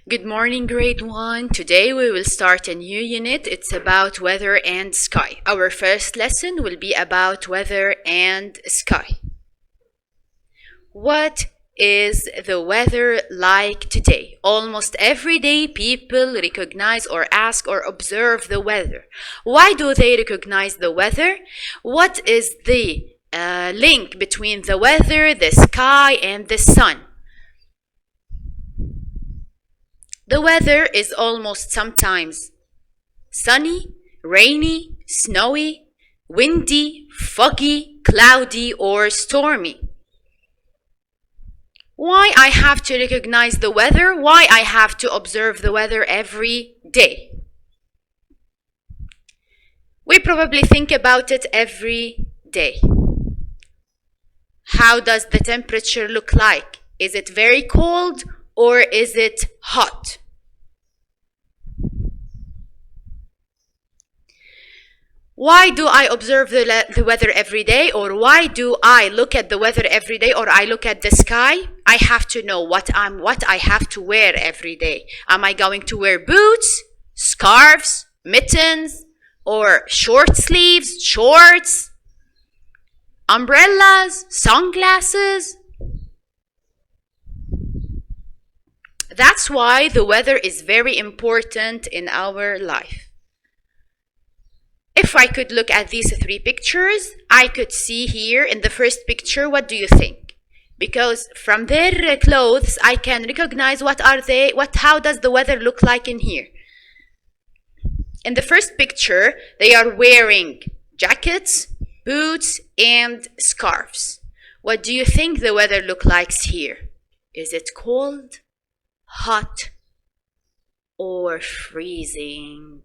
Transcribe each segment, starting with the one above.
Good morning, grade 1. Today we will start a new unit. It's about weather and sky. Our first lesson will be about weather and sky. What is the weather like today? Almost every day people recognize or ask or observe the weather. Why do they recognize the weather? What is the link between the weather, the sky, and the sun? The weather is almost sometimes sunny, rainy, snowy, windy, foggy, cloudy, or stormy. Why I have to recognize the weather? Why I have to observe the weather every day? We probably think about it every day. How does the temperature look like? Is it very cold or is it hot? Why do I observe the weather every day, or why do I look at the weather every day, or I look at the sky? I have to know what I have to wear every day. Am I going to wear boots, scarves, mittens, or short sleeves, shorts, umbrellas, sunglasses? That's why the weather is very important in our life. If I could look at these three pictures, I could see here in the first picture, what do you think? Because from their clothes, I can recognize how does the weather look like in here? In the first picture, they are wearing jackets, boots, and scarves. What do you think the weather looks like here? Is it cold, hot, or freezing?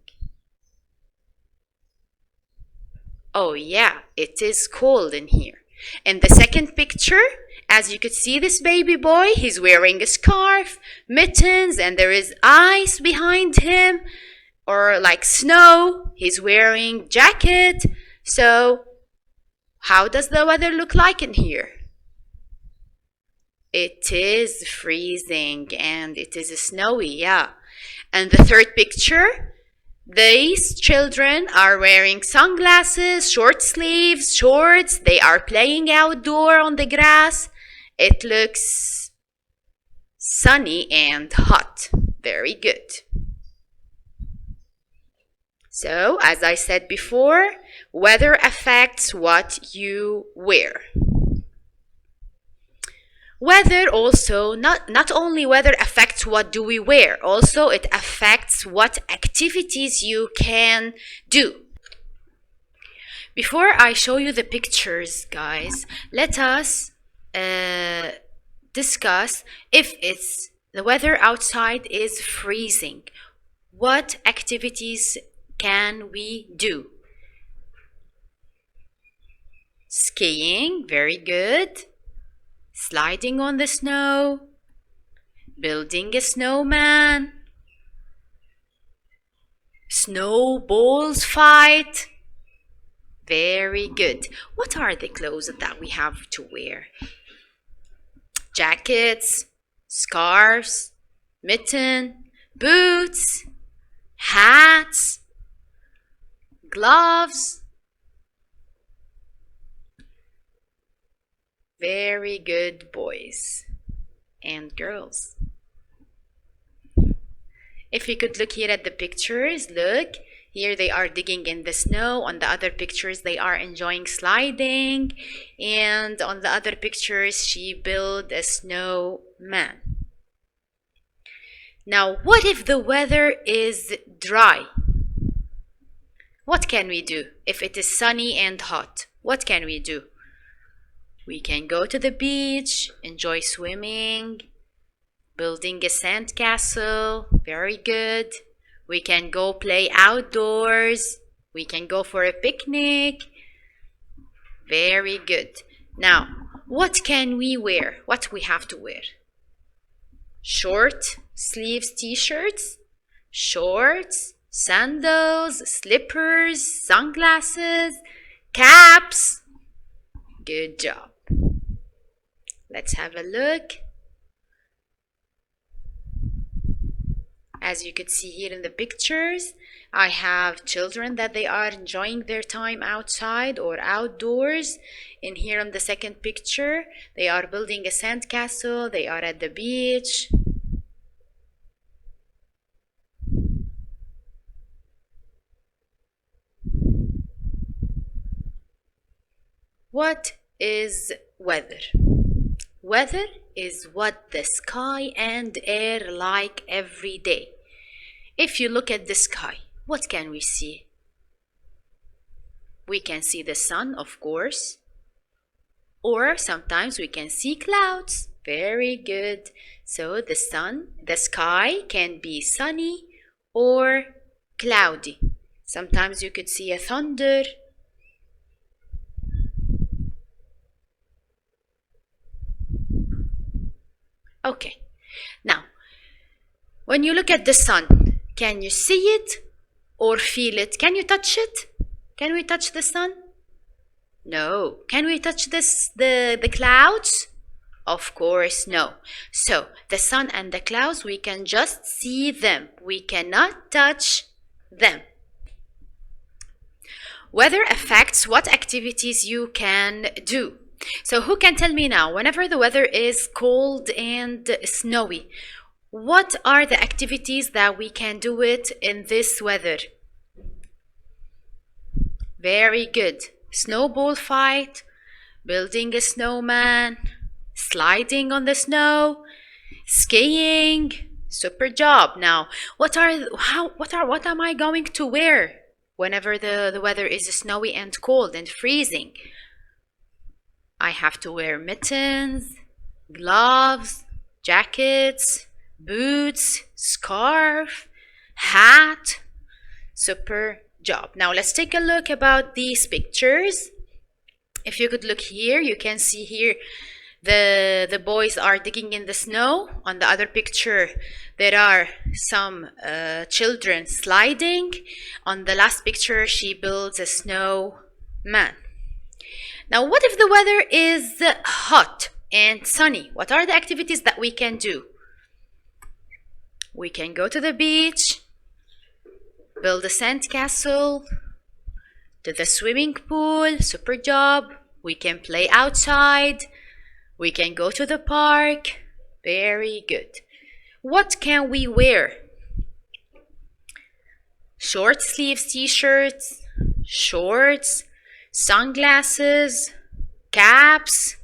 Oh yeah, it is cold in here. In the second picture, as you could see this baby boy, he's wearing a scarf, mittens, and there is ice behind him, or like snow. He's wearing jacket. So how does the weather look like in here? It is freezing and it is snowy, yeah. And the third picture, these children are wearing sunglasses, short sleeves, shorts. They are playing outdoor on the grass. It looks sunny and hot. Very good. So, as I said before, weather affects what you wear. Weather also, not only weather affects what do we wear, also it affects what activities you can do. Before I show you the pictures, guys, let us discuss if the weather outside is freezing. What activities can we do? Skiing, very good. Sliding on the snow, building a snowman, snowballs fight. Very good. What are the clothes that we have to wear? Jackets, scarves, mitten, boots, hats, gloves. Very good, boys and girls. If you could look here at the pictures, look, here they are digging in the snow. On the other pictures, they are enjoying sliding. And on the other pictures, she built a snowman. Now, what if the weather is dry? What can we do if it is sunny and hot? What can we do? We can go to the beach, enjoy swimming, building a sand castle. Very good. We can go play outdoors. We can go for a picnic. Very good. Now, what can we wear? What we have to wear? Short sleeves t-shirts, shorts, sandals, slippers, sunglasses, caps. Good job. Let's have a look. As you could see here in the pictures, I have children that they are enjoying their time outside or outdoors. And here on the second picture, they are building a sandcastle. They are at the beach. What is weather? Weather is what the sky and air like every day. If you look at the sky, what can we see? We can see the sun, of course, or sometimes we can see clouds. Very good. So the sky can be sunny or cloudy. Sometimes you could see a thunder. Okay, now when you look at the sun, can you see it or feel it? Can you touch it? Can we touch the sun? No. Can we touch the clouds? Of course, no. So the sun and the clouds, we can just see them. We cannot touch them. Weather affects what activities you can do. So who can tell me now, whenever the weather is cold and snowy, what are the activities that we can do it in this weather? Very good. Snowball fight, building a snowman, sliding on the snow, skiing. Super job. Now, what am I going to wear whenever the weather is snowy and cold and freezing? I have to wear mittens, gloves, jackets, boots, scarf, hat. Super job. Now let's take a look about these pictures. If you could look here, you can see here the boys are digging in the snow. On the other picture, there are some children sliding. On the last picture, she builds a snowman. Now, what if the weather is hot and sunny? What are the activities that we can do? We can go to the beach, build a sandcastle, to the swimming pool. Super job. We can play outside. We can go to the park. Very good. What can we wear? Short sleeves t-shirts, shorts, sunglasses, caps.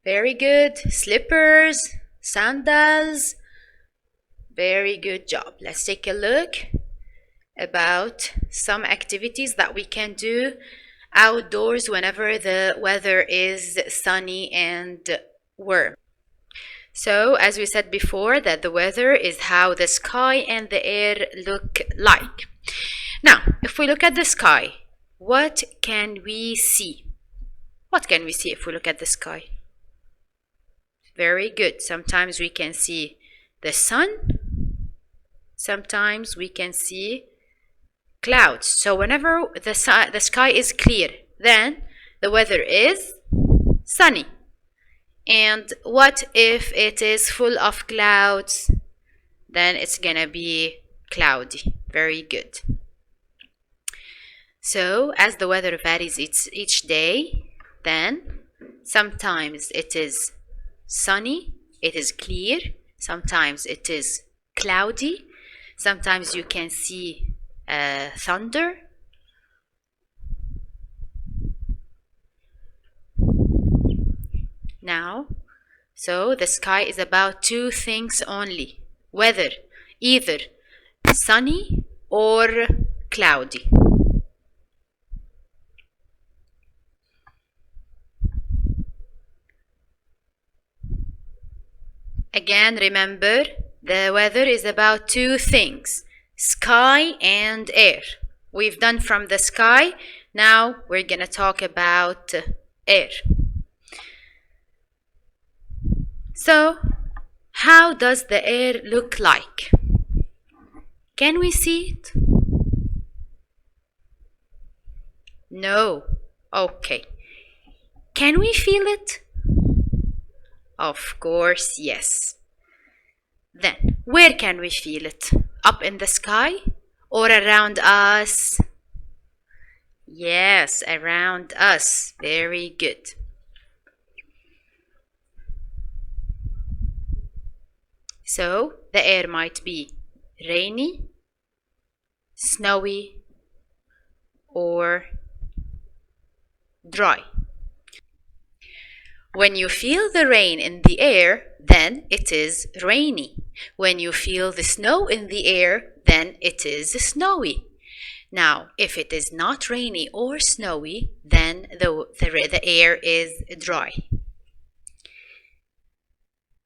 Very good. Slippers, sandals. Very good job. Let's take a look about some activities that we can do outdoors whenever the weather is sunny and warm. So, as we said before, that the weather is how the sky and the air look like. Now, if we look at the sky, what can we see? What can we see if we look at the sky? Very good. Sometimes we can see the sun. Sometimes we can see clouds. So whenever the sky is clear, then the weather is sunny. And what if it is full of clouds? Then it's gonna be cloudy. Very good. So as the weather varies each day, then sometimes it is sunny, it is clear, sometimes it is cloudy, sometimes you can see thunder. Now, so the sky is about two things only: weather, either sunny or cloudy. Again, remember, the weather is about two things: sky and air. We've done from the sky. Now we're gonna talk about air. So, how does the air look like? Can we see it? No. Okay. Can we feel it? Of course, yes. Then, where can we feel it? Up in the sky or around us? Yes, around us. Very good. So the air might be rainy, snowy, or dry. When you feel the rain in the air, then it is rainy. When you feel the snow in the air, then it is snowy. Now, if it is not rainy or snowy, then the air is dry.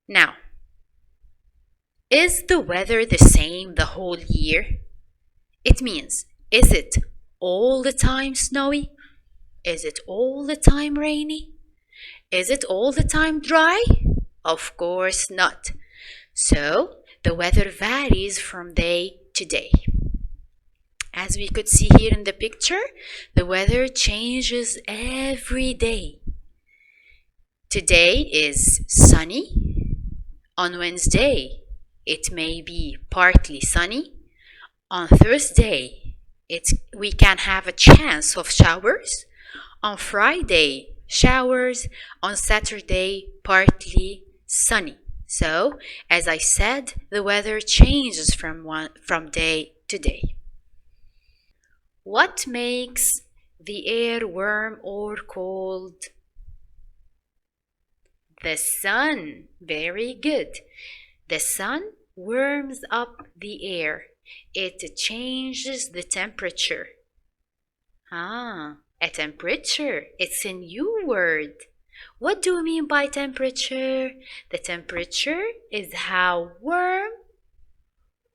Now, is the weather the same the whole year? It means, is it all the time snowy? Is it all the time rainy? Is it all the time dry? Of course not. So, the weather varies from day to day. As we could see here in the picture, the weather changes every day. Today is sunny. On Wednesday, it may be partly sunny. On Thursday, we can have a chance of showers. On Friday, showers. On Saturday, partly sunny. So, as I said, the weather changes from day to day. What makes the air warm or cold? The sun. Very good. The sun warms up the air. It changes the temperature. A temperature. It's a new word. What do we mean by temperature? The temperature is how warm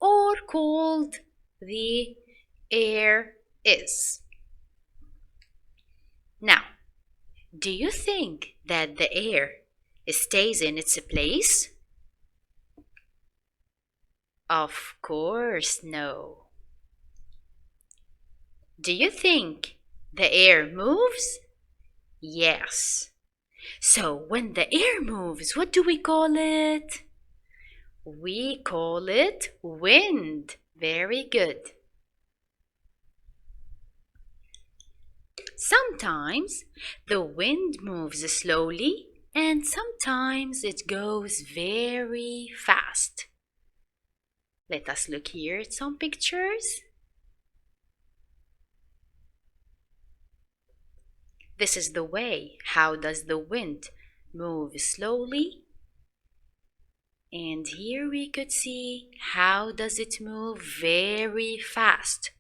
or cold the air is. Now, do you think that the air stays in its place? Of course, no. Do you think the air moves? Yes. So when the air moves, what do we call it? We call it wind. Very good. Sometimes the wind moves slowly and sometimes it goes very fast. Let us look here at some pictures. This is the way. How does the wind move slowly? And here we could see how does it move very fast.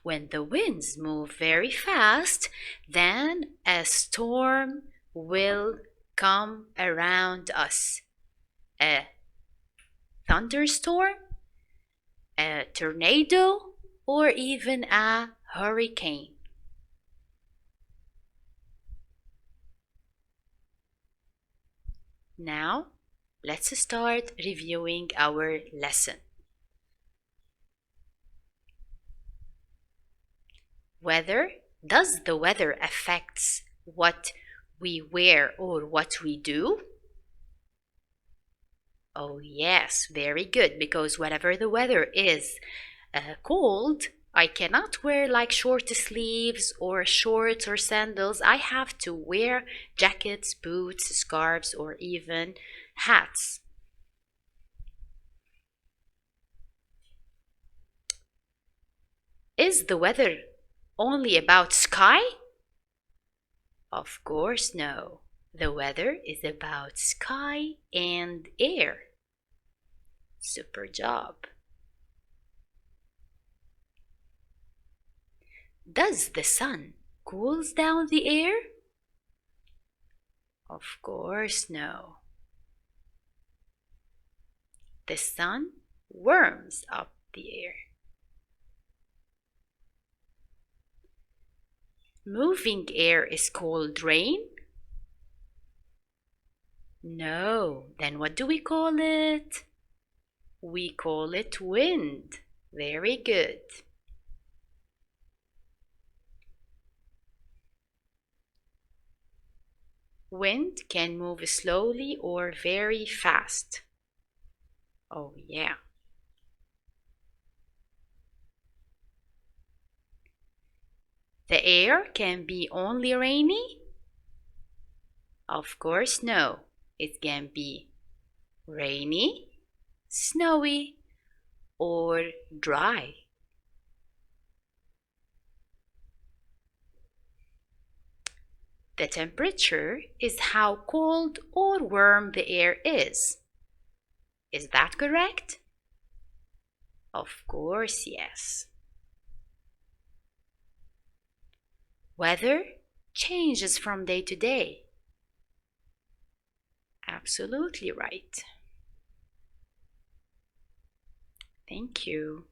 When the winds move very fast, then a storm will come around us. A thunderstorm, a tornado, or even a hurricane. Now, let's start reviewing our lesson. Weather. Does the weather affect what we wear or what we do? Oh yes, very good, because whatever the weather is cold, I cannot wear like short sleeves or shorts or sandals. I have to wear jackets, boots, scarves, or even hats. Is the weather only about sky? Of course, no. The weather is about sky and air. Super job. Does the sun cools down the air? Of course, no. The sun warms up the air. Moving air is called rain? No. Then what do we call it? We call it wind. Very good. Wind can move slowly or very fast. Oh yeah. The air can be only rainy? Of course, no. It can be rainy, snowy, or dry. The temperature is how cold or warm the air is. Is that correct? Of course, yes. Weather changes from day to day. Absolutely right. Thank you.